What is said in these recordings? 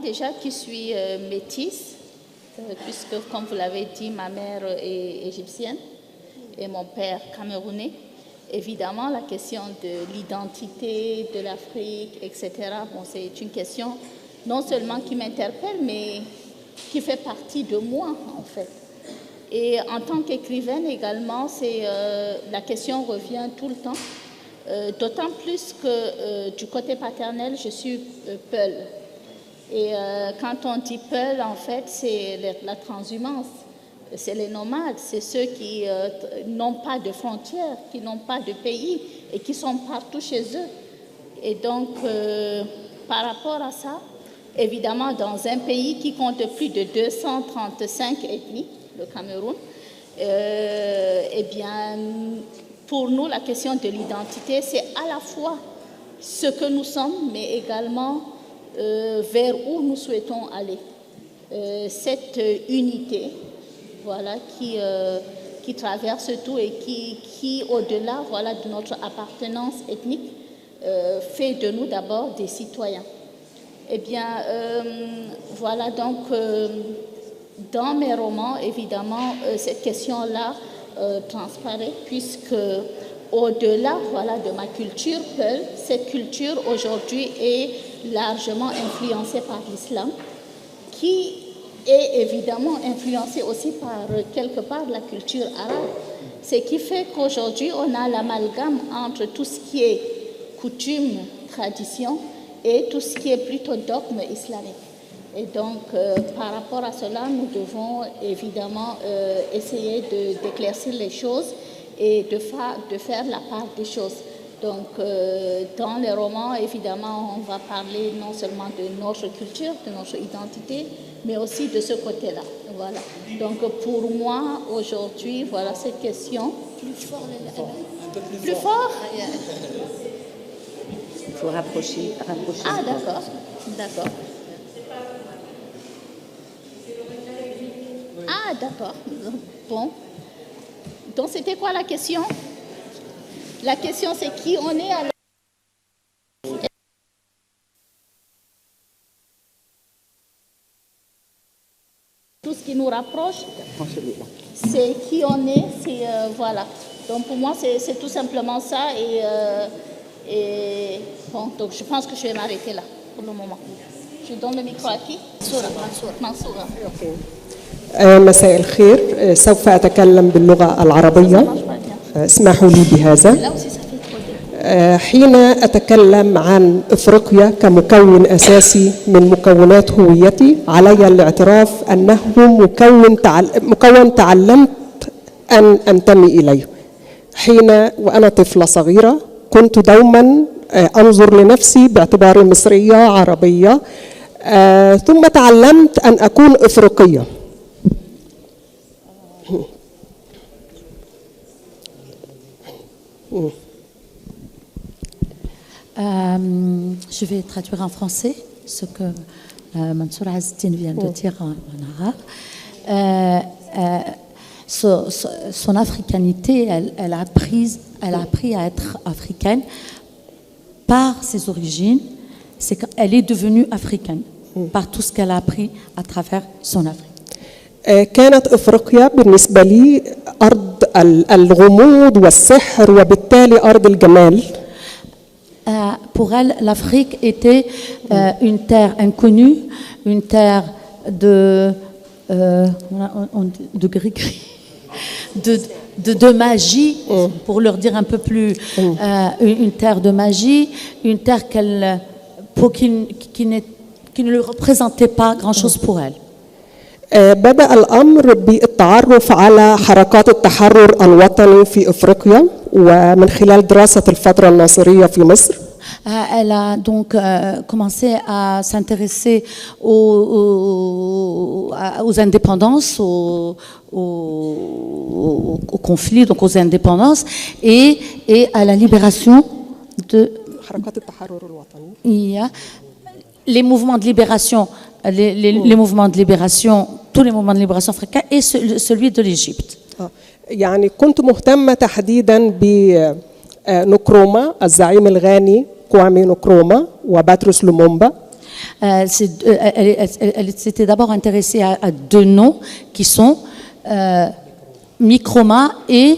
déjà qui suis métisse, puisque comme vous l'avez dit, ma mère est égyptienne et mon père camerounais, évidemment la question de l'identité de l'Afrique, etc., bon, c'est une question non seulement qui m'interpelle, mais qui fait partie de moi, en fait. Et en tant qu'écrivaine également, la question revient tout le temps, d'autant plus que du côté paternel, je suis Peul. Et quand on dit Peul, en fait, c'est la transhumance, c'est les nomades, c'est ceux qui n'ont pas de frontières, qui n'ont pas de pays et qui sont partout chez eux. Et donc, par rapport à ça, évidemment, dans un pays qui compte plus de 235 ethnies, le Cameroun, eh bien, pour nous, la question de l'identité, c'est à la fois ce que nous sommes, mais également vers où nous souhaitons aller. Cette unité, voilà, qui traverse tout et qui au-delà, voilà, de notre appartenance ethnique, fait de nous d'abord des citoyens. Eh bien, voilà, donc, dans mes romans, évidemment, cette question-là transparaît, puisque au-delà, voilà, de ma culture Peul, cette culture aujourd'hui est largement influencée par l'islam, qui est évidemment influencée aussi par, quelque part, la culture arabe. Ce qui fait qu'aujourd'hui, on a l'amalgame entre tout ce qui est coutume, tradition, et tout ce qui est plutôt dogme islamique. Et donc, par rapport à cela, nous devons évidemment essayer d'éclaircir les choses et de faire la part des choses. Donc, dans les romans, évidemment, on va parler non seulement de notre culture, de notre identité, mais aussi de ce côté-là. Voilà. Donc, pour moi, aujourd'hui, voilà cette question. Plus fort, un peu plus fort. Il faut rapprocher. Ah, d'accord. D'accord. Ah, d'accord. Bon. Donc, c'était quoi la question? La question, c'est qui on est alors? Tout ce qui nous rapproche, c'est qui on est, c'est voilà. Donc, pour moi, c'est tout simplement ça. Et bon, donc je pense que je vais m'arrêter là pour le moment. Je donne le micro à qui? Mansoura. مساء الخير. سوف أتكلم باللغة العربية. اسمحوا لي بهذا. حين أتكلم عن إفريقيا كمكون أساسي من مكونات هويتي، علي الاعتراف أنه مكون تعلمت أن أنتمي إليه. حين وأنا طفلة صغيرة كنت دوما أنظر لنفسي باعتباري مصرية عربية، ثم تعلمت أن أكون إفريقية. Je vais traduire en français ce que Mansour Azedine vient de dire en arabe. Son africanité, elle a appris à être africaine par ses origines. C'est qu'elle est devenue africaine par tout ce qu'elle a appris à travers son Afrique. كانت إفريقيا بالنسبة لي أرض الغموض والسحر وبالتالي أرض الجمال. Pour elle, l'Afrique était une terre inconnue, une terre de gris-gris, de magie, pour leur dire un peu plus, une terre de magie, une terre qui ne lui représentait pas grand-chose pour elle. بدأ الأمر بالتعرف على حركات التحرر الوطني في إفريقيا ومن خلال دراسة الفترة الناصرية في مصر. Elle a donc commencé à s'intéresser aux indépendances, aux conflits, donc aux indépendances et à la libération de les mouvements de libération, les mouvements de libération, tous les mouvements de libération africains et celui de l'Égypte. يعني كنت مهتمة تحديدا بنكروما الزعيم الغاني كوامي نكروما وباتروس لومومبا. Elle s'était d'abord intéressée à deux noms qui sont Microma et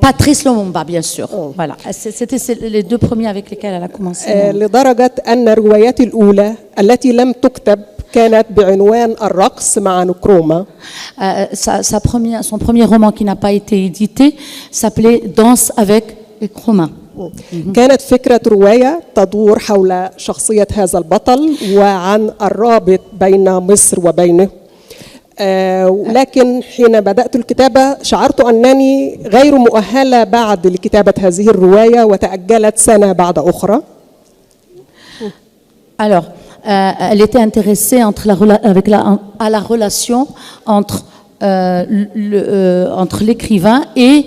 Patrice Lumumba, bien sûr. Voilà, c'était les deux premiers avec lesquels elle a commencé. لدرجة أن رواياتي الأولى التي لم تكتب كانت بعنوان الرقص مع نكروما. Son premier roman qui n'a pas été édité s'appelait Danse avec Nkrumah. كانت فكرة رواية تدور حول شخصية هذا البطل وعن الرابط بين مصر وبينه. لكن حين بدأت الكتابة شعرت أنني غير مؤهلة بعد لكتابة هذه الرواية وتأجلت سنة بعد أخرى. Alors, elle était intéressée à la relation entre l'écrivain et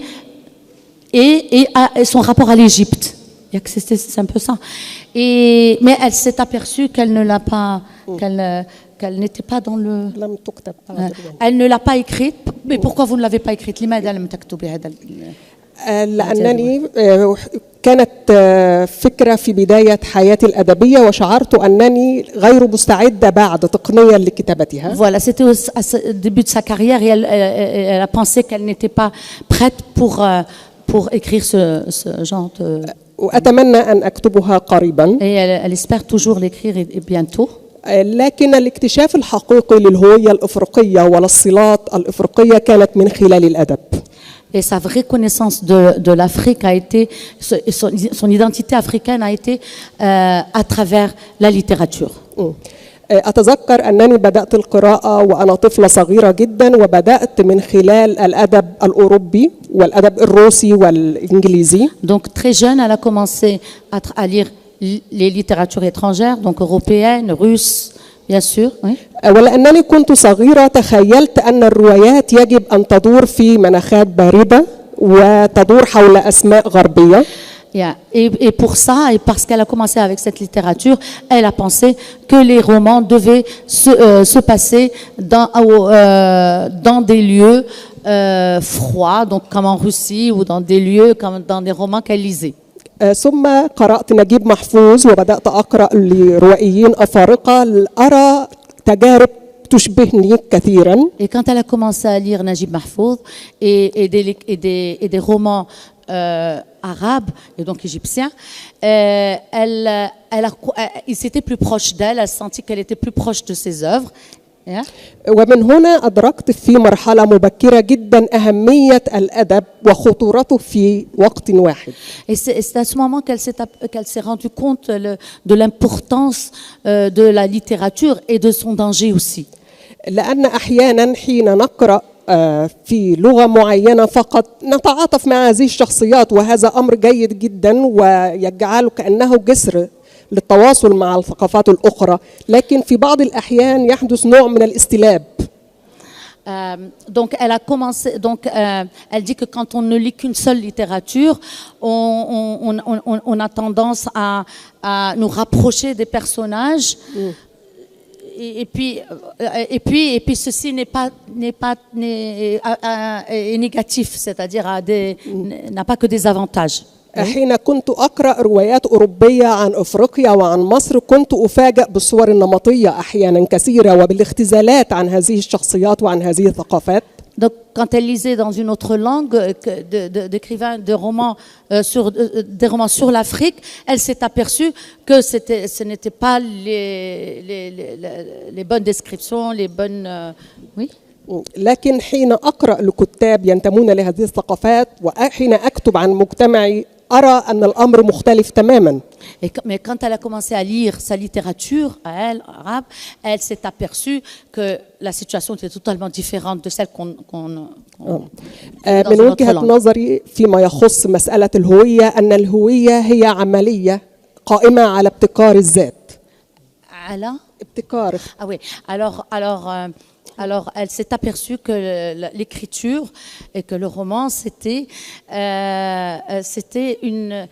son rapport à l'Égypte. C'est un peu ça. Mais elle s'est aperçue qu'elle ne l'a pas, qu'elle n'était pas dans le... Elle ne l'a pas écrite. Mais pourquoi vous ne l'avez pas écrite? لأنني كانت فكرة في بداية حياتي الأدبية وشعرت أنني غير مستعدة بعد تقنيا لكتابتها. Voilà, c'était au début de sa carrière et elle a pensé qu'elle n'était pas prête pour écrire ce genre de... وأتمنى أن أكتبها قريبا. Et elle espère toujours l'écrire et bientôt. لكن الاكتشاف الحقيقي للهوية الإفريقية وللصلات الإفريقية كانت من خلال الأدب. Et sa vraie connaissance de l'Afrique a été, son identité africaine a été à travers la littérature. أتذكر أنني بدأت القراءة وأنا طفلة صغيرة جدا وبدأت من خلال الأدب الأوروبي والأدب الروسي والإنجليزي. Donc très jeune, elle a commencé à lire les littératures étrangères, donc européennes, russes, bien sûr. Oui. ولأنني كنت صغيرة تخيلت أن الروايات يجب أن تدور في مناخات باردة وتدور حول أسماء غربية. Et pour ça, et parce qu'elle a commencé avec cette littérature, elle a pensé que les romans devaient se passer dans des lieux froids, donc comme en Russie, ou dans des lieux comme dans des romans qu'elle lisait. ثم قرأت نجيب محفوظ وبدأت أقرأ لروائيين أفارقة أرى تجارب تشبهني كثيرا. Et quand elle a commencé à lire Najib Mahfouz et des romans arabes et donc égyptiens, il s'était plus proche d'elle, elle a senti qu'elle était plus proche de ses œuvres. ومن هنا أدركت في مرحلة مبكرة جدا أهمية الأدب وخطورته في وقت واحد. Et c'est à ce moment qu'elle s'est rendue compte de l'importance de la littérature et de son danger aussi. لأن أحيانا حين نقرأ في لغة معينة فقط نتعاطف مع هذه الشخصيات وهذا أمر جيد جدا ويجعله كأنه جسر للتواصل مع الثقافات الأخرى، لكن في بعض الأحيان يحدث نوع من الاستلاب. Donc elle a commencé. Donc elle dit que quand on ne lit qu'une seule littérature, on a tendance à nous rapprocher des personnages. Et puis ceci est négatif, c'est-à-dire n'a pas que des avantages. حين كنت أقرأ روايات أوروبية عن أفريقيا وعن مصر كنت أفاجأ بالصور النمطية أحيانا كثيرة وبالاختزالات عن هذه الشخصيات وعن هذه الثقافات. Donc, quand elle lisait dans une autre langue d'écrivains des romans sur l'Afrique, elle s'est aperçue que ce n'était pas les bonnes descriptions, les bonnes... oui. لكن حين أقرأ لكتاب ينتمون لهذه الثقافات وحين أكتب عن مجتمعي أرى أن الأمر مختلف تماما. Mais quand elle a commencé à lire sa littérature, à elle, arabe, elle s'est aperçue que la situation était totalement différente de celle qu'on من وجهة نظري فيما يخص مسألة الهوية أن الهوية هي عملية قائمة على ابتكار الذات. على ابتكار. Ah oui. Alors, elle s'est aperçue que l'écriture et que le roman, c'était une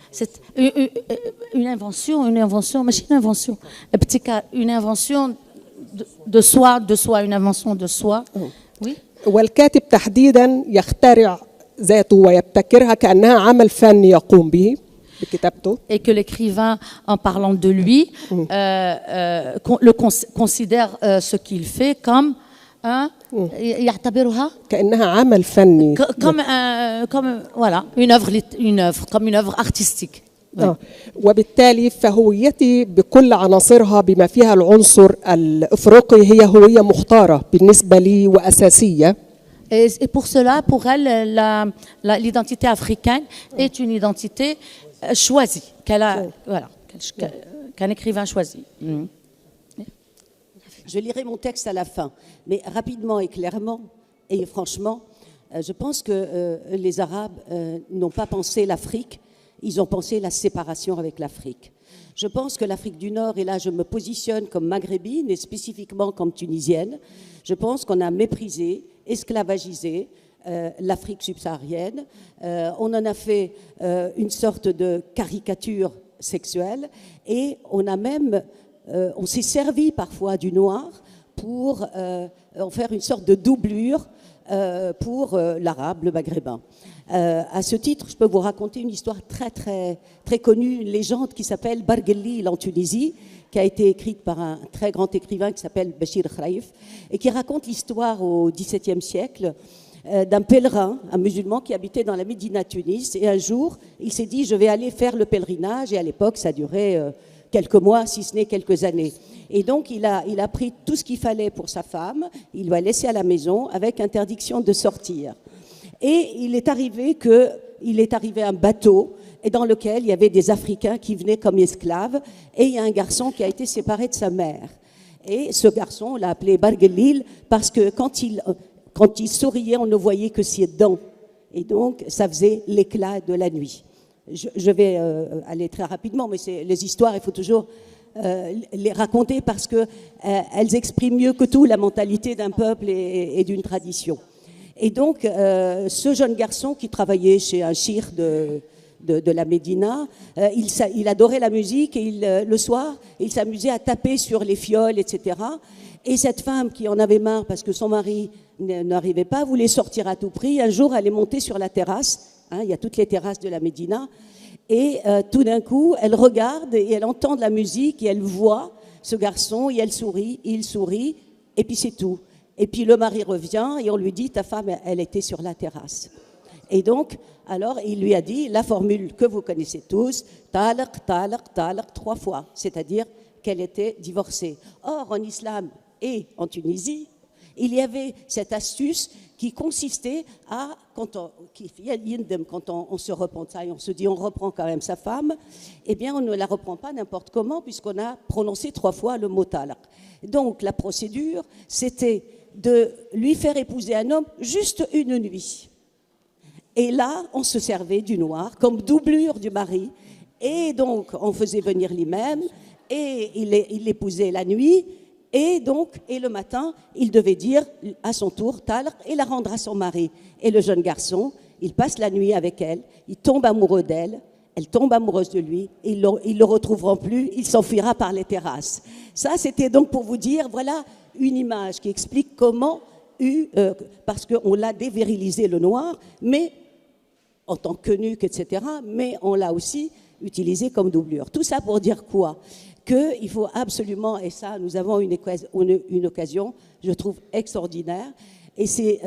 invention, mais une invention de soi, une invention de soi. Oui. والكاتب تحديدا يخترع ذاته ويبتكرها كأنها عمل فني يقوم به. بكتابته. Et que l'écrivain, en parlant de lui, considère ce qu'il fait comme يعتبرها كأنها عمل فني. comme voilà, une œuvre, comme une œuvre artistique. وبالتالي فهويتي بكل عناصرها بما فيها العنصر الإفريقي هي هوية مختارة بالنسبة لي وأساسية. Et pour cela, pour elle, l'identité africaine est une identité choisie, qu'un écrivain choisit. Je lirai mon texte à la fin, mais rapidement et clairement et franchement, je pense que les Arabes n'ont pas pensé l'Afrique, ils ont pensé la séparation avec l'Afrique. Je pense que l'Afrique du Nord, et là je me positionne comme maghrébine et spécifiquement comme tunisienne, je pense qu'on a méprisé, esclavagisé l'Afrique subsaharienne. On en a fait une sorte de caricature sexuelle et on a même, on s'est servi parfois du noir pour en faire une sorte de doublure pour l'arabe, le maghrébin. À ce titre, je peux vous raconter une histoire très connue, une légende qui s'appelle Barguelil en Tunisie, qui a été écrite par un très grand écrivain qui s'appelle Bachir Khraïf, et qui raconte l'histoire au XVIIe siècle d'un pèlerin, un musulman qui habitait dans la Médina, Tunis, et un jour, il s'est dit, je vais aller faire le pèlerinage, et à l'époque, ça durait quelques mois, si ce n'est quelques années. Et donc, il a pris tout ce qu'il fallait pour sa femme, il l'a laissé à la maison avec interdiction de sortir. Et il est arrivé un bateau et dans lequel il y avait des Africains qui venaient comme esclaves et il y a un garçon qui a été séparé de sa mère. Et ce garçon, on l'a appelé Barguelil parce que quand il souriait, on ne voyait que ses dents. Et donc, ça faisait l'éclat de la nuit. Je vais aller très rapidement, mais les histoires, il faut toujours les raconter parce qu'elles expriment mieux que tout la mentalité d'un peuple et d'une tradition. Et donc, ce jeune garçon qui travaillait chez un shir de la Médina, il adorait la musique et le soir, il s'amusait à taper sur les fioles, etc. Et cette femme qui en avait marre parce que son mari n'arrivait pas, voulait sortir à tout prix. Un jour, elle est montée sur la terrasse, il y a toutes les terrasses de la Médina, et tout d'un coup, elle regarde et elle entend de la musique et elle voit ce garçon et elle sourit, il sourit, et puis c'est tout. Et puis le mari revient et on lui dit, ta femme, elle était sur la terrasse. Et donc, alors, il lui a dit la formule que vous connaissez tous, talaq, talaq, talaq, 3 fois, c'est-à-dire qu'elle était divorcée. Or, en islam et en Tunisie, il y avait cette astuce qui consistait à, quand on se repentaille, on se dit on reprend quand même sa femme, eh bien on ne la reprend pas n'importe comment puisqu'on a prononcé 3 fois le mot talaq. Donc la procédure, c'était de lui faire épouser un homme juste une nuit. Et là, on se servait du noir comme doublure du mari. Et donc, on faisait venir l'imam et il l'épousait la nuit. Et le matin, il devait dire à son tour talq et la rendre à son mari. Et le jeune garçon, il passe la nuit avec elle, il tombe amoureux d'elle, elle tombe amoureuse de lui, et ils le retrouveront plus, il s'enfuira par les terrasses. Ça, c'était donc pour vous dire, voilà une image qui explique comment, parce qu'on l'a dévirilisé le noir, mais en tant qu'eunuque, etc., mais on l'a aussi utilisé comme doublure. Tout ça pour dire quoi ? Qu'il faut absolument, et ça, nous avons une occasion, je trouve, extraordinaire, et c'est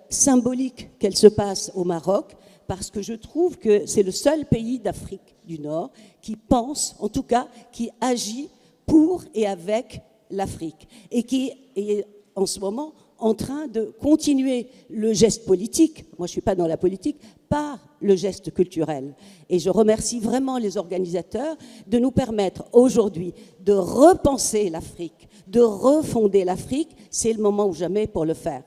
symbolique qu'elle se passe au Maroc, parce que je trouve que c'est le seul pays d'Afrique du Nord qui pense, en tout cas, qui agit pour et avec l'Afrique, et qui est en ce moment en train de continuer le geste politique, moi je ne suis pas dans la politique, par le geste culturel. Et je remercie vraiment les organisateurs de nous permettre aujourd'hui de repenser l'Afrique, de refonder l'Afrique. C'est le moment ou jamais pour le faire.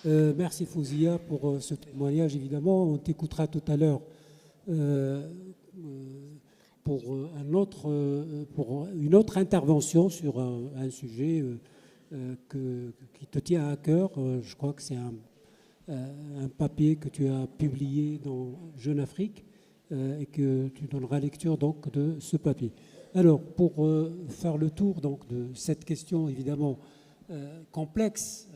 Merci Fouzia pour ce témoignage. Évidemment, on t'écoutera tout à l'heure pour une autre intervention sur un sujet qui te tient à cœur. Je crois que c'est un papier que tu as publié dans Jeune Afrique et que tu donneras lecture donc de ce papier. Alors, pour faire le tour donc de cette question évidemment complexe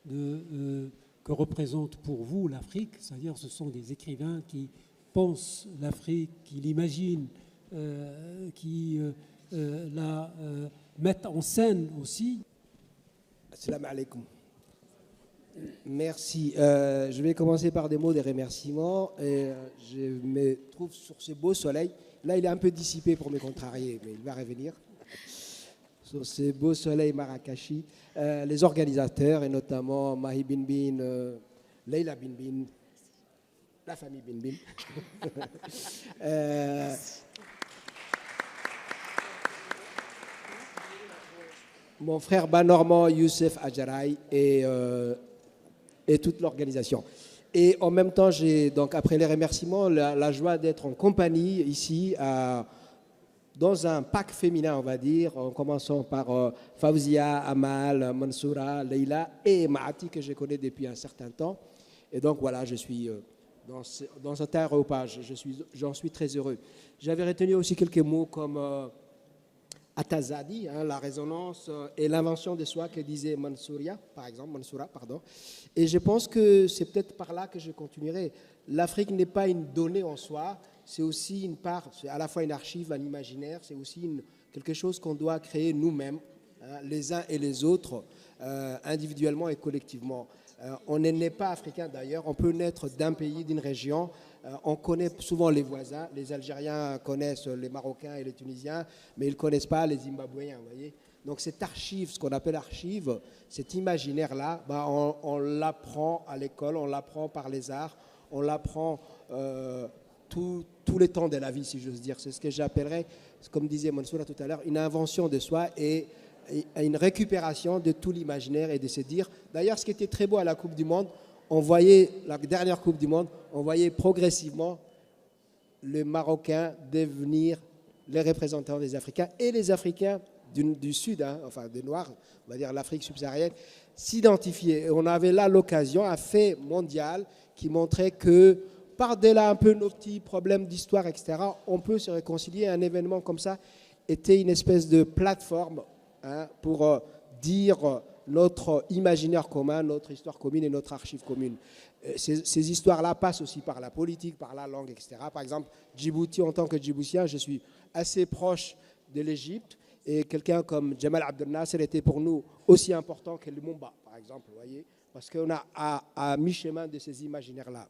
que représente pour vous l'Afrique, c'est-à-dire ce sont des écrivains qui pensent l'Afrique, qui l'imaginent, qui la mettent en scène aussi. Assalamu alaikum. Merci. Je vais commencer par des mots de remerciements. Je me trouve sur ce beau soleil. Là, il est un peu dissipé pour me contrarier, mais il va revenir. Sur ce beau soleil Marrakech, les organisateurs, et notamment Mahi Binbin, Leila Binbin, la famille Binbin. Mon frère Banormand, Youssef Adjaraï et toute l'organisation. Et en même temps, j'ai donc après les remerciements, la joie d'être en compagnie ici dans un pack féminin, on va dire, en commençant par Fawzia, Amal, Mansoura, Leila et Maati, que je connais depuis un certain temps. Et donc voilà, je suis dans cet aéropage, j'en suis très heureux. J'avais retenu aussi quelques mots comme Atazadi, la résonance et l'invention de soi que disait Mansoura, pardon. Et je pense que c'est peut-être par là que je continuerai. L'Afrique n'est pas une donnée en soi, c'est aussi une part, c'est à la fois une archive, un imaginaire, c'est aussi quelque chose qu'on doit créer nous-mêmes, les uns et les autres, individuellement et collectivement. On n'est pas africain d'ailleurs, on peut naître d'un pays, d'une région. On connaît souvent les voisins, les Algériens connaissent les Marocains et les Tunisiens, mais ils ne connaissent pas les Zimbabwéens, vous voyez. Donc cette archive, ce qu'on appelle archive, cet imaginaire-là, on l'apprend à l'école, on l'apprend par les arts, on l'apprend tous les temps de la vie, si j'ose dire. C'est ce que j'appellerais, comme disait Mansoura tout à l'heure, une invention de soi et une récupération de tout l'imaginaire et de se dire. D'ailleurs, ce qui était très beau à la Coupe du Monde, on voyait, la dernière Coupe du Monde, on voyait progressivement les Marocains devenir les représentants des Africains et les Africains du Sud, enfin des Noirs, on va dire l'Afrique subsaharienne, s'identifier. Et on avait là l'occasion, un fait mondial qui montrait que par-delà un peu nos petits problèmes d'histoire, etc., on peut se réconcilier. Un événement comme ça était une espèce de plateforme pour dire notre imaginaire commun, notre histoire commune et notre archive commune. Ces histoires-là passent aussi par la politique, par la langue, etc. Par exemple, Djibouti, en tant que Djiboutien, je suis assez proche de l'Égypte et quelqu'un comme Jamal Abdel Nasser était pour nous aussi important que Lumumba, par exemple, vous voyez, parce qu'on a à mi-chemin de ces imaginaires-là.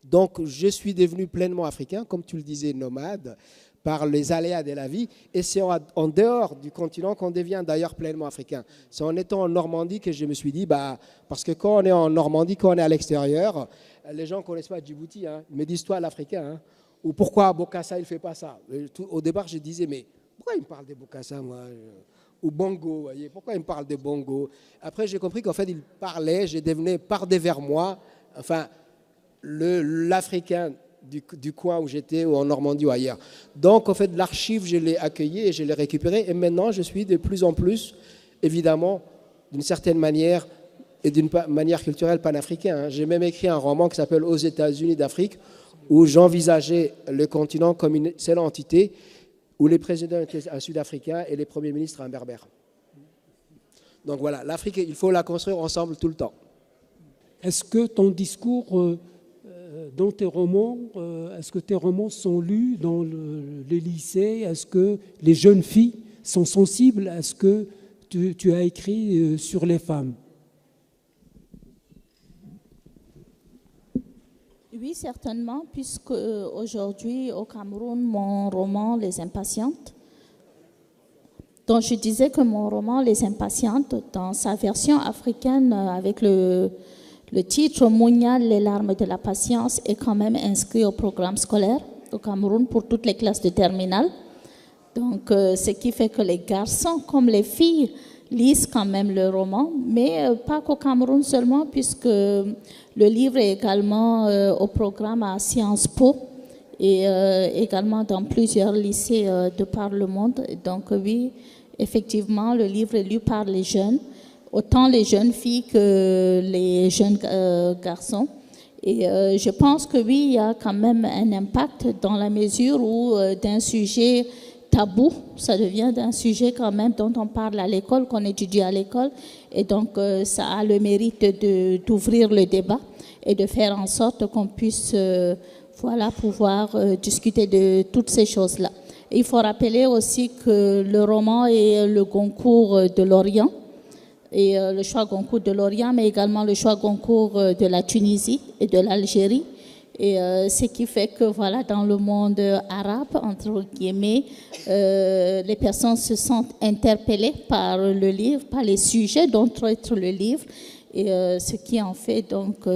Donc, je suis devenu pleinement africain, comme tu le disais, nomade, par les aléas de la vie, et c'est en dehors du continent qu'on devient d'ailleurs pleinement africain. C'est en étant en Normandie que je me suis dit, parce que quand on est en Normandie, quand on est à l'extérieur, les gens ne connaissent pas Djibouti, ils me disent, toi l'Africain, ou pourquoi Bokassa il ne fait pas ça. Au départ, je disais, mais pourquoi il me parle de Bokassa, moi ou Bongo, vous voyez, pourquoi il me parle de Bongo. Après, j'ai compris qu'en fait, il parlait, je devenais par vers moi, enfin, l'Africain du coin où j'étais, ou en Normandie ou ailleurs. Donc, en fait, l'archive, je l'ai accueillie et je l'ai récupérée. Et maintenant, je suis de plus en plus, évidemment, d'une certaine manière et d'une manière culturelle panafricaine. J'ai même écrit un roman qui s'appelle « Aux États-Unis d'Afrique » où j'envisageais le continent comme une seule entité, où les présidents étaient un Sud-Africain et les premiers ministres un Berbère. Donc voilà, l'Afrique, il faut la construire ensemble tout le temps. Est-ce que ton discours... dans tes romans, est-ce que tes romans sont lus dans les lycées? Est-ce que les jeunes filles sont sensibles à ce que tu as écrit sur les femmes? Oui, certainement, puisque aujourd'hui au Cameroun, mon roman Les Impatientes, dont je disais que mon roman Les Impatientes, dans sa version africaine avec le titre Mounial, les larmes de la patience est quand même inscrit au programme scolaire au Cameroun pour toutes les classes de terminale. Donc, ce qui fait que les garçons comme les filles lisent quand même le roman, mais pas qu'au Cameroun seulement, puisque le livre est également au programme à Sciences Po et également dans plusieurs lycées de par le monde. Donc oui, effectivement, le livre est lu par les jeunes, autant les jeunes filles que les jeunes garçons. Et je pense que oui, il y a quand même un impact dans la mesure où d'un sujet tabou, ça devient un sujet quand même dont on parle à l'école, qu'on étudie à l'école. Et donc, ça a le mérite d'ouvrir le débat et de faire en sorte qu'on puisse pouvoir discuter de toutes ces choses-là. Et il faut rappeler aussi que le roman est le Goncourt de l'Orient, et le choix Goncourt de l'Orient, mais également le choix Goncourt de la Tunisie et de l'Algérie. Et ce qui fait que voilà, dans le monde arabe, entre guillemets, les personnes se sentent interpellées par le livre, par les sujets dont traite le livre, et ce qui en fait donc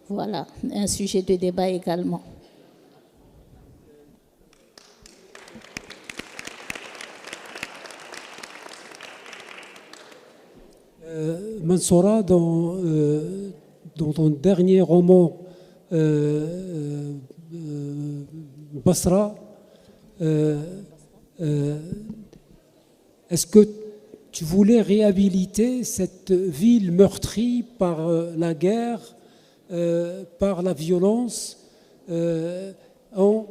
voilà, un sujet de débat également. Mansoura, dans ton dernier roman, Basra, est-ce que tu voulais réhabiliter cette ville meurtrie par la guerre, par la violence, en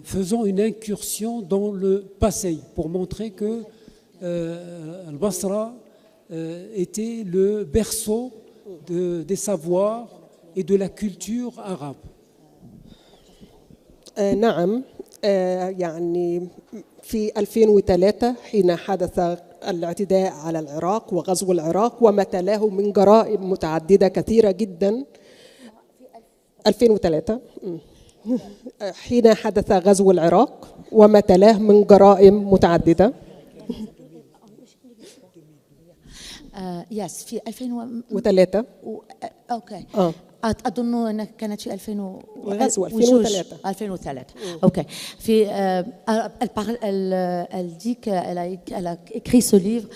faisant une incursion dans le passé pour montrer que Al-Basra était le berceau des savoirs et de la culture arabe. نعم يعني في 2003 حين حدث الاعتداء على العراق وغزو العراق وما تلاه من جرائم متعددة كثيرة جدا 2003 حين حدث غزو العراق وما تلاه من جرائم متعددة يس في 2003 اوكي اظن انها كانت في 2003 اوكي في elle dit qu'elle a écrit ce livre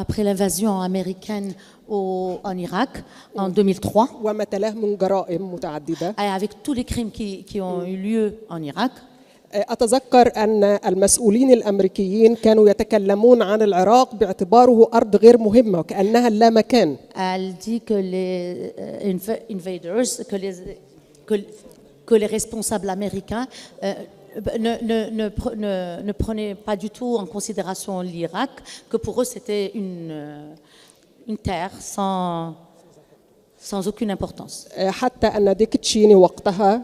après l'invasion américaine en Irak en 2003 وما تلاه من جرائم متعددة avec tous les crimes qui ont eu lieu en Irak. أتذكر أن المسؤولين الأمريكيين كانوا يتكلمون عن العراق باعتباره أرض غير مهمة وكأنها اللامكان. Elle dit que les invaders, que les responsables américains ne prenaient pas du tout en considération l'Irak, que pour eux c'était une terre sans aucune importance. حتى أن ديك تشيني وقتها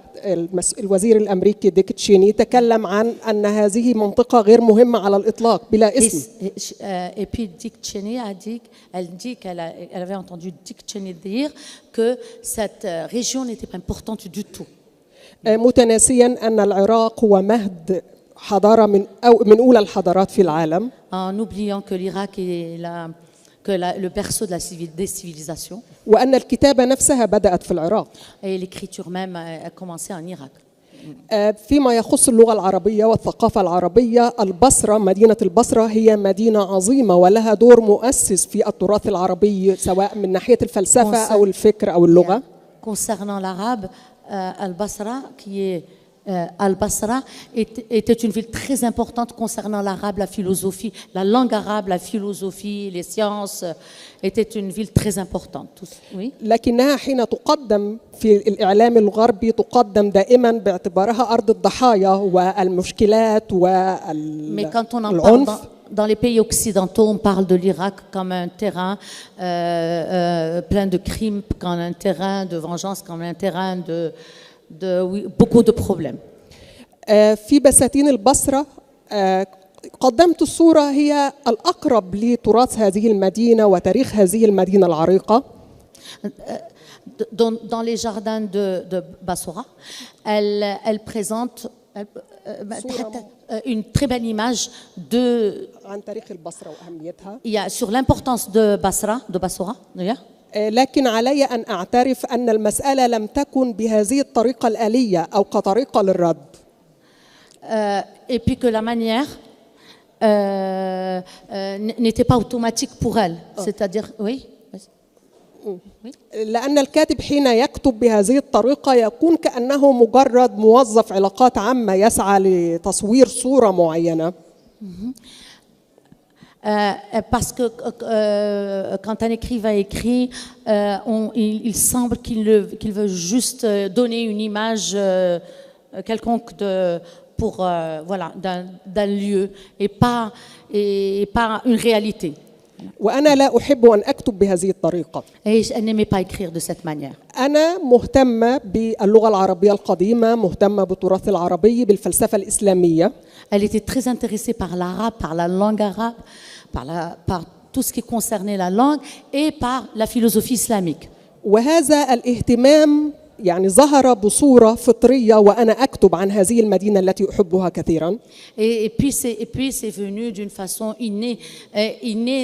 الوزير الأمريكي ديك تشيني تكلم عن أن هذه منطقة غير مهمة على الإطلاق بلا اسم. Et puis Dick Cheney elle dit qu'elle avait entendu Dick Cheney dire que cette région n'était pas importante du tout. متناسيا أن العراق هو مهد حضارة من أولى الحضارات في العالم. En oubliant que l'Irak est le berceau des civilisations. وأن الكتابة نفسها بدأت في العراق. Et l'écriture même a commencé en Irak. فيما يخص اللغة العربية والثقافة العربية، البصرة مدينة البصرة هي مدينة عظيمة ولها دور مؤسس في التراث العربي سواء من ناحية الفلسفة أو الفكر أو اللغة. Concernant l'arabe, Al-Basra était une ville très importante concernant l'arabe, la philosophie, la langue arabe, la philosophie, les sciences, était une ville très importante. Oui. لكنها حين تقدم في الإعلام الغربي تقدم دائما باعتبارها أرض الضحايا والمشكلات والعنف. Mais quand on en parle dans les pays occidentaux, on parle de l'Irak comme un terrain plein de crimes, comme un terrain de vengeance, comme un terrain de beaucoup de problèmes. في بساتين البصرة قدمت الصورة هي الأقرب لتراث هذه المدينة وتاريخ هذه المدينة العريقة. Dans les jardins de Bassora, elle présente une très belle image عن تاريخ البصرة وأهميتها. Il y a sur l'importance de Bassora. لكن علي أن أعترف أن المسألة لم تكن بهذه الطريقة الآلية أو كطريقة للرد. Et puis que la manière n'était pas automatique pour elle. C'est-à-dire, oui. لأن الكاتب حين يكتب بهذه الطريقة يكون كأنه مجرد موظف علاقات عامة يسعى لتصوير صورة معينة. Parce que quand un écrivain écrit, il semble qu'il veut juste donner une image quelconque voilà, d'un lieu et pas une réalité. وأنا لا أحب أن أكتب بهذه الطريقة. Et elle n'aimait pas écrire de cette manière. أنا مهتمة باللغة العربية القديمة، مهتمة بالتراث العربي، بالفلسفة الإسلامية. Elle était très intéressée par l'arabe, par la langue arabe, par tout ce qui concernait la langue et par la philosophie islamique. وهذا الاهتمام يعني ظهر بصورة فطرية وأنا أكتب عن هذه المدينة التي أحبها كثيرا. Et puis c'est venu d'une façon innée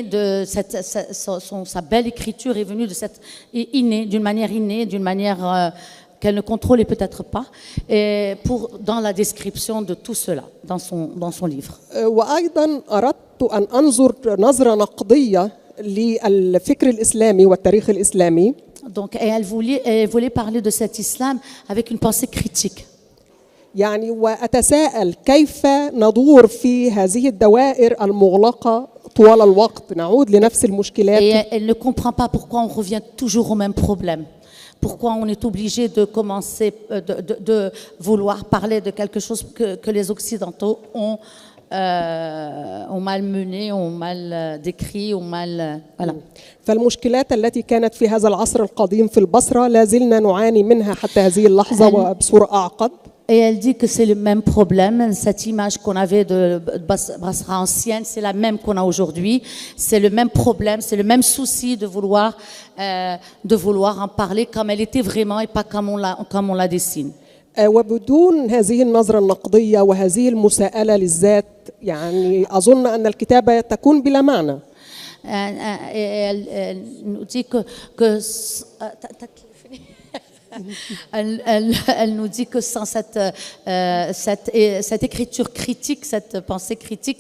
de sa belle écriture est venue de cette d'une manière qu'elle ne contrôlait peut-être pas, et dans la description de tout cela dans son livre. وأيضا أردت أن أنظر نظرة نقدية للفكر الإسلامي والتاريخ الإسلامي. Donc, elle voulait parler de cet islam avec une pensée critique. يعني وأتساءل كيف ندور في هذه الدوائر المغلقة طوال الوقت، نعود لنفس المشكلات. Et elle ne comprend pas pourquoi on revient toujours au même problème. Pourquoi on est obligé de commencer de vouloir parler de quelque chose que les Occidentaux ont malmené, ont mal décrit, ont mal voilà. فالمشكلات التي كانت في هذا العصر القديم في البصرة لا زلنا نعاني منها حتى هذه اللحظة وبصورة أعقد. Et elle dit que c'est le même problème, cette image qu'on avait de Basra ancienne, c'est la même qu'on a aujourd'hui, c'est le même problème, c'est le même souci de vouloir en parler comme elle était vraiment et pas comme on la dessine. وبدون هذه النظرة النقدية وهذه المساءلة للذات يعني أظن أن الكتابة تكون بلا معنى. Elle nous dit elle nous dit que sans cette écriture critique, cette pensée critique,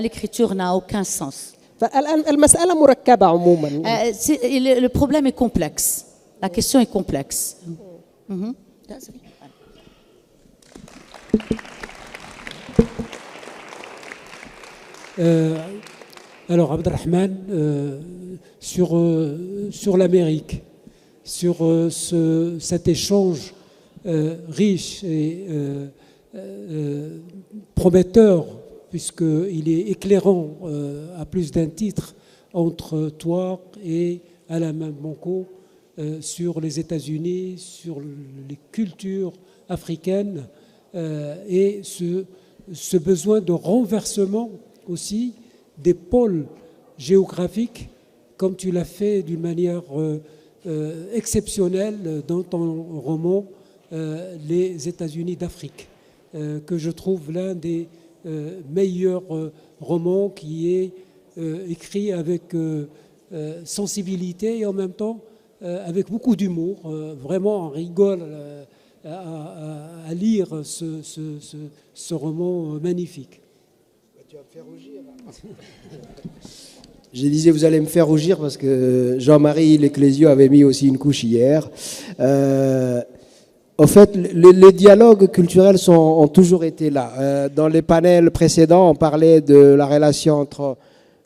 l'écriture n'a aucun sens. المسألة مركبة عموما. Le problème est complexe. La question est complexe. Alors, Abdelrahman, sur l'Amérique, sur cet échange riche et prometteur, puisqu'il est éclairant à plus d'un titre entre toi et Alain Manco sur les États-Unis, sur les cultures africaines et ce besoin de renversement aussi des pôles géographiques, comme tu l'as fait d'une manière exceptionnelle dans ton roman Les États-Unis d'Afrique, que je trouve l'un des meilleurs romans qui est écrit avec sensibilité et en même temps avec beaucoup d'humour. Vraiment, on rigole à lire ce roman magnifique. Tu vas me faire rougir. Je disais, vous allez me faire rougir parce que Jean-Marie Leclésio avait mis aussi une couche hier. En fait, les dialogues culturels ont toujours été là. Dans les panels précédents, on parlait de la relation entre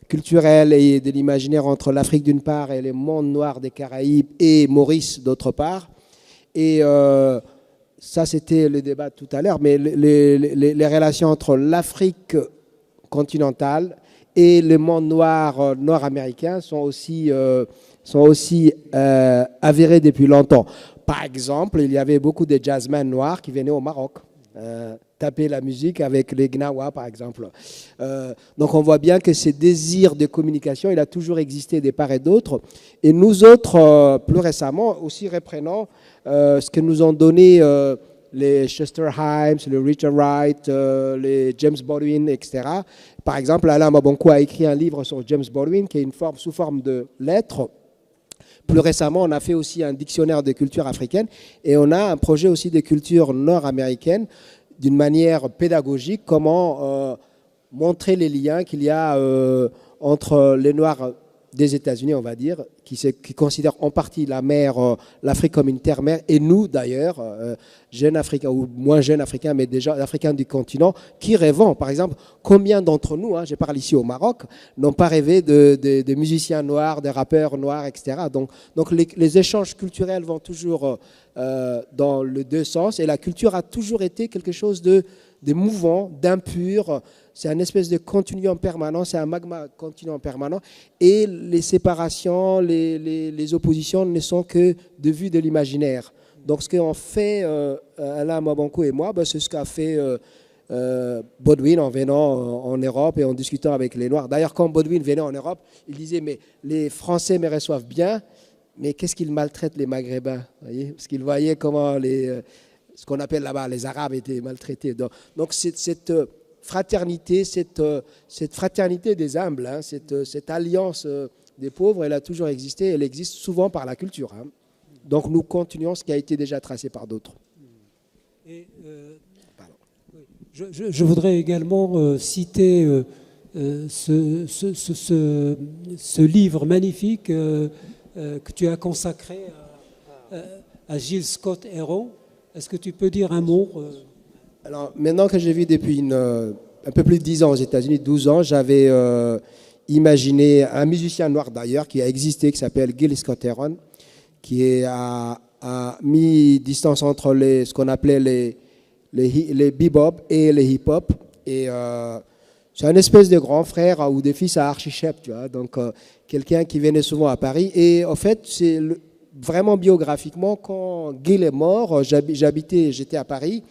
culturelle et de l'imaginaire entre l'Afrique d'une part et les mondes noirs des Caraïbes et Maurice d'autre part. Et ça, c'était le débat tout à l'heure, mais les relations entre l'Afrique continentale et le monde noir nord-américain sont aussi avérés depuis longtemps. Par exemple, il y avait beaucoup de jazzmen noirs qui venaient au Maroc taper la musique avec les Gnawa, par exemple. Donc on voit bien que ce désir de communication, il a toujours existé de part et d'autre. Et nous autres, plus récemment, aussi reprenons ce que nous ont donné les Chester Himes, le Richard Wright, les James Baldwin, etc. Par exemple, Alain Mabonko a écrit un livre sur James Baldwin qui est sous forme de lettres. Plus récemment, on a fait aussi un dictionnaire de culture africaine et on a un projet aussi de culture nord-américaine d'une manière pédagogique, comment montrer les liens qu'il y a entre les Noirs des États-Unis, on va dire, qui considèrent en partie la mer, l'Afrique comme une terre-mère, et nous d'ailleurs, jeunes Africains, ou moins jeunes Africains, mais déjà Africains du continent, qui rêvons. Par exemple, combien d'entre nous, je parle ici au Maroc, n'ont pas rêvé de musiciens noirs, de rappeurs noirs, etc. Donc les échanges culturels vont toujours dans les deux sens, et la culture a toujours été quelque chose de mouvant, d'impur. C'est un espèce de continuum permanent, c'est un magma continuum permanent. Et les séparations, les oppositions ne sont que de vue de l'imaginaire. Donc ce qu'on fait, Alain Mabankou et moi, c'est ce qu'a fait Baudouin en venant en Europe et en discutant avec les Noirs. D'ailleurs, quand Baudouin venait en Europe, il disait, mais les Français me reçoivent bien, mais qu'est-ce qu'ils maltraitent les Maghrébins, voyez, parce qu'il voyait comment ce qu'on appelle là-bas les Arabes étaient maltraités. Donc cette fraternité, cette fraternité des humbles, cette alliance des pauvres, elle a toujours existé, elle existe souvent par la culture. Donc nous continuons ce qui a été déjà tracé par d'autres. Je voudrais également citer ce livre magnifique que tu as consacré à Gilles Scott Heron. Est-ce que tu peux dire un mot Alors, maintenant que j'ai vu depuis un peu plus de 10 ans aux États-Unis, 12 ans, j'avais imaginé un musicien noir d'ailleurs qui a existé, qui s'appelle Gilles Scott Heron, qui est à mi-distance entre ce qu'on appelait les bebop et les hip-hop. Et c'est un espèce de grand frère ou de fils à Archie Shepp, tu vois, donc quelqu'un qui venait souvent à Paris. Et en fait, c'est vraiment biographiquement, quand Gil est mort, j'étais à Paris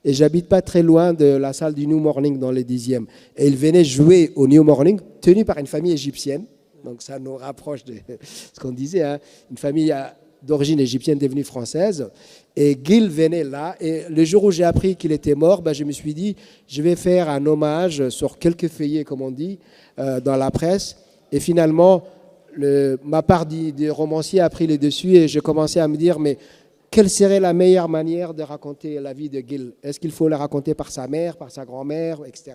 et j'habite pas très loin de la salle du New Morning dans les 10e. Et il venait jouer au New Morning, tenu par une famille égyptienne. Donc ça nous rapproche de ce qu'on disait, une famille d'origine égyptienne devenue française. Et Gil venait là. Et le jour où j'ai appris qu'il était mort, je me suis dit, je vais faire un hommage sur quelques feuillets, comme on dit, dans la presse. Et finalement, ma part des romanciers a pris le dessus et j'ai commencé à me dire, mais quelle serait la meilleure manière de raconter la vie de Gil? Est-ce qu'il faut la raconter par sa mère, par sa grand-mère, etc.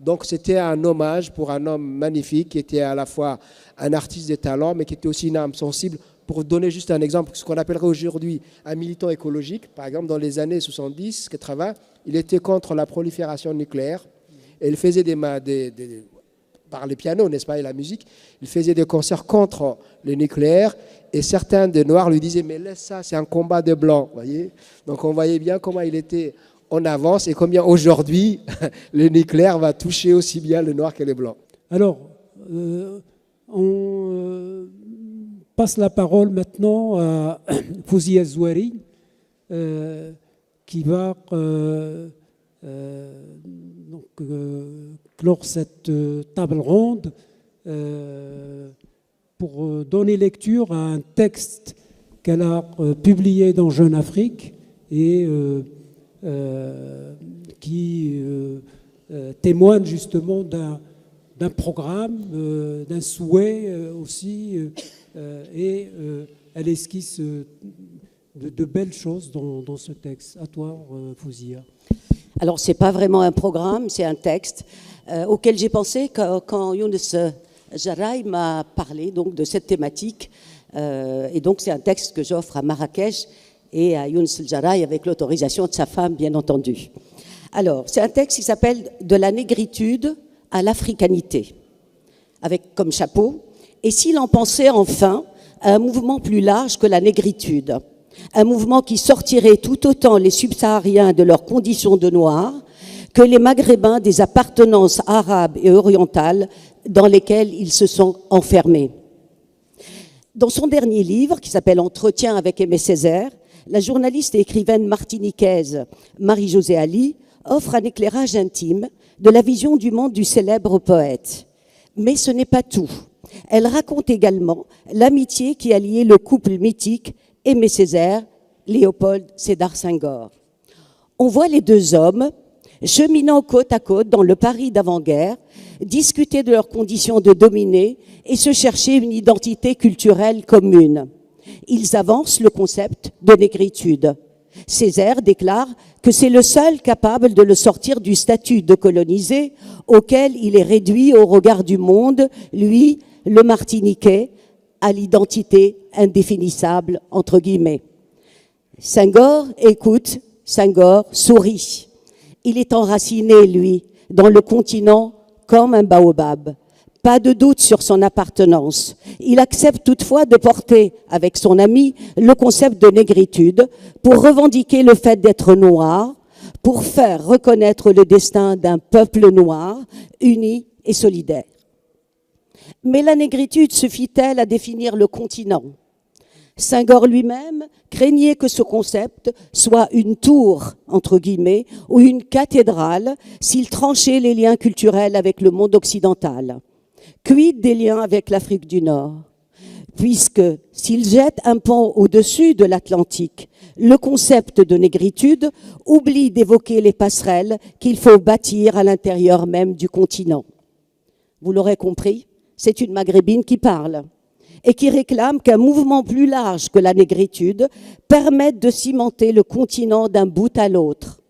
Donc c'était un hommage pour un homme magnifique qui était à la fois un artiste de talent, mais qui était aussi une âme sensible. Pour donner juste un exemple, ce qu'on appellerait aujourd'hui un militant écologique, par exemple dans les années 70, 80, il était contre la prolifération nucléaire et il faisait par les pianos, n'est-ce pas, et la musique, il faisait des concerts contre le nucléaire et certains des Noirs lui disaient « mais laisse ça, c'est un combat de Blancs ». Donc on voyait bien comment il était en avance et combien aujourd'hui le nucléaire va toucher aussi bien les Noirs que les Blancs. Alors, on passe la parole maintenant à Fouzia Zouari qui va clore cette table ronde pour donner lecture à un texte qu'elle a publié dans Jeune Afrique et qui témoigne justement d'un programme, d'un souhait aussi, et elle esquisse de belles choses dans ce texte. À toi, Fouzia. Alors, ce n'est pas vraiment un programme, c'est un texte auquel j'ai pensé quand Younes Jarraï m'a parlé donc, de cette thématique. Et donc, c'est un texte que j'offre à Marrakech et à Younes Jarraï avec l'autorisation de sa femme, bien entendu. Alors, c'est un texte qui s'appelle « De la négritude à l'africanité », avec comme chapeau « Et s'il en pensait enfin à un mouvement plus large que la négritude ?» Un mouvement qui sortirait tout autant les subsahariens de leurs conditions de noirs que les maghrébins des appartenances arabes et orientales dans lesquelles ils se sont enfermés. Dans son dernier livre, qui s'appelle « Entretien avec Aimé Césaire », la journaliste et écrivaine martiniquaise Marie-Josée Ali offre un éclairage intime de la vision du monde du célèbre poète. Mais ce n'est pas tout. Elle raconte également l'amitié qui a lié le couple mythique Aimé Césaire, Léopold Sédar Senghor. On voit les deux hommes, cheminant côte à côte dans le Paris d'avant-guerre, discuter de leurs conditions de dominés et se chercher une identité culturelle commune. Ils avancent le concept de négritude. Césaire déclare que c'est le seul capable de le sortir du statut de colonisé auquel il est réduit au regard du monde, lui, le Martiniquais à l'identité indéfinissable, entre guillemets. Senghor écoute, Senghor sourit. Il est enraciné, lui, dans le continent comme un baobab. Pas de doute sur son appartenance. Il accepte toutefois de porter, avec son ami, le concept de négritude pour revendiquer le fait d'être noir, pour faire reconnaître le destin d'un peuple noir, uni et solidaire. Mais la négritude suffit-elle à définir le continent ? Senghor lui-même craignait que ce concept soit une tour, entre guillemets, ou une cathédrale s'il tranchait les liens culturels avec le monde occidental. Quid des liens avec l'Afrique du Nord ? Puisque s'il jette un pont au-dessus de l'Atlantique, le concept de négritude oublie d'évoquer les passerelles qu'il faut bâtir à l'intérieur même du continent. Vous l'aurez compris, c'est une maghrébine qui parle et qui réclame qu'un mouvement plus large que la négritude permette de cimenter le continent d'un bout à l'autre.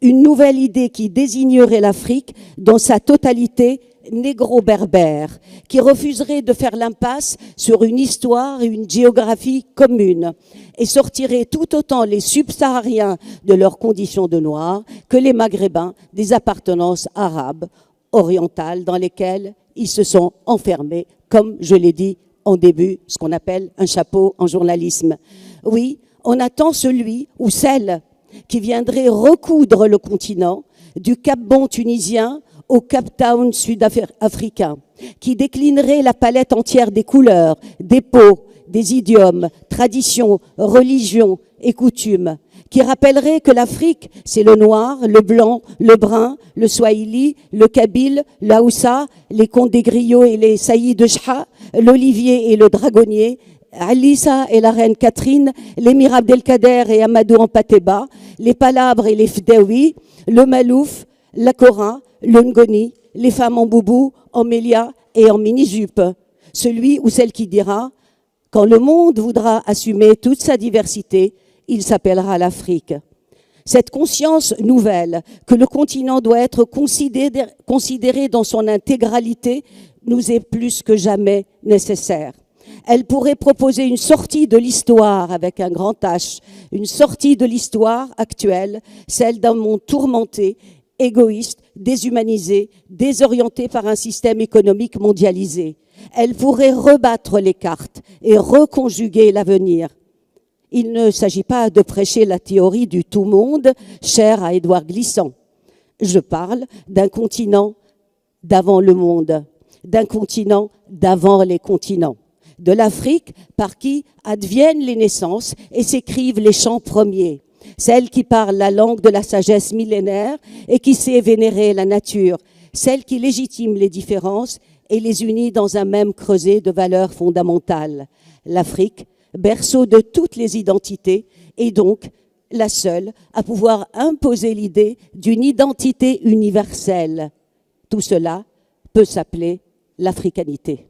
Une nouvelle idée qui désignerait l'Afrique dans sa totalité négro-berbère, qui refuserait de faire l'impasse sur une histoire et une géographie communes et sortirait tout autant les subsahariens de leurs conditions de noirs que les maghrébins des appartenances arabes, orientales dans lesquelles ils se sont enfermés, comme je l'ai dit en début, ce qu'on appelle un chapeau en journalisme. Oui, on attend celui ou celle qui viendrait recoudre le continent du Cap-Bon tunisien au Cape Town sud-africain, qui déclinerait la palette entière des couleurs, des peaux, des idiomes, traditions, religions et coutumes, qui rappellerait que l'Afrique, c'est le noir, le blanc, le brun, le swahili, le kabyle, l'Aoussa, les contes des griots et les saillies de Chha, l'olivier et le dragonnier, Alissa et la reine Catherine, l'émir Abdelkader et Amadou en Pateba, les palabres et les fdawi, le malouf, la kora, le ngoni, les femmes en boubou, en mélia et en mini-jupe. Celui ou celle qui dira « Quand le monde voudra assumer toute sa diversité, il s'appellera l'Afrique ». Cette conscience nouvelle que le continent doit être considéré dans son intégralité nous est plus que jamais nécessaire. Elle pourrait proposer une sortie de l'histoire avec un grand H, une sortie de l'histoire actuelle, celle d'un monde tourmenté, égoïste, déshumanisé, désorienté par un système économique mondialisé. Elle pourrait rebattre les cartes et reconjuguer l'avenir. Il ne s'agit pas de prêcher la théorie du tout-monde, chère à Édouard Glissant. Je parle d'un continent d'avant le monde, d'un continent d'avant les continents. De l'Afrique par qui adviennent les naissances et s'écrivent les chants premiers. Celle qui parle la langue de la sagesse millénaire et qui sait vénérer la nature. Celle qui légitime les différences et les unit dans un même creuset de valeurs fondamentales. L'Afrique, berceau de toutes les identités, est donc la seule à pouvoir imposer l'idée d'une identité universelle. Tout cela peut s'appeler l'africanité.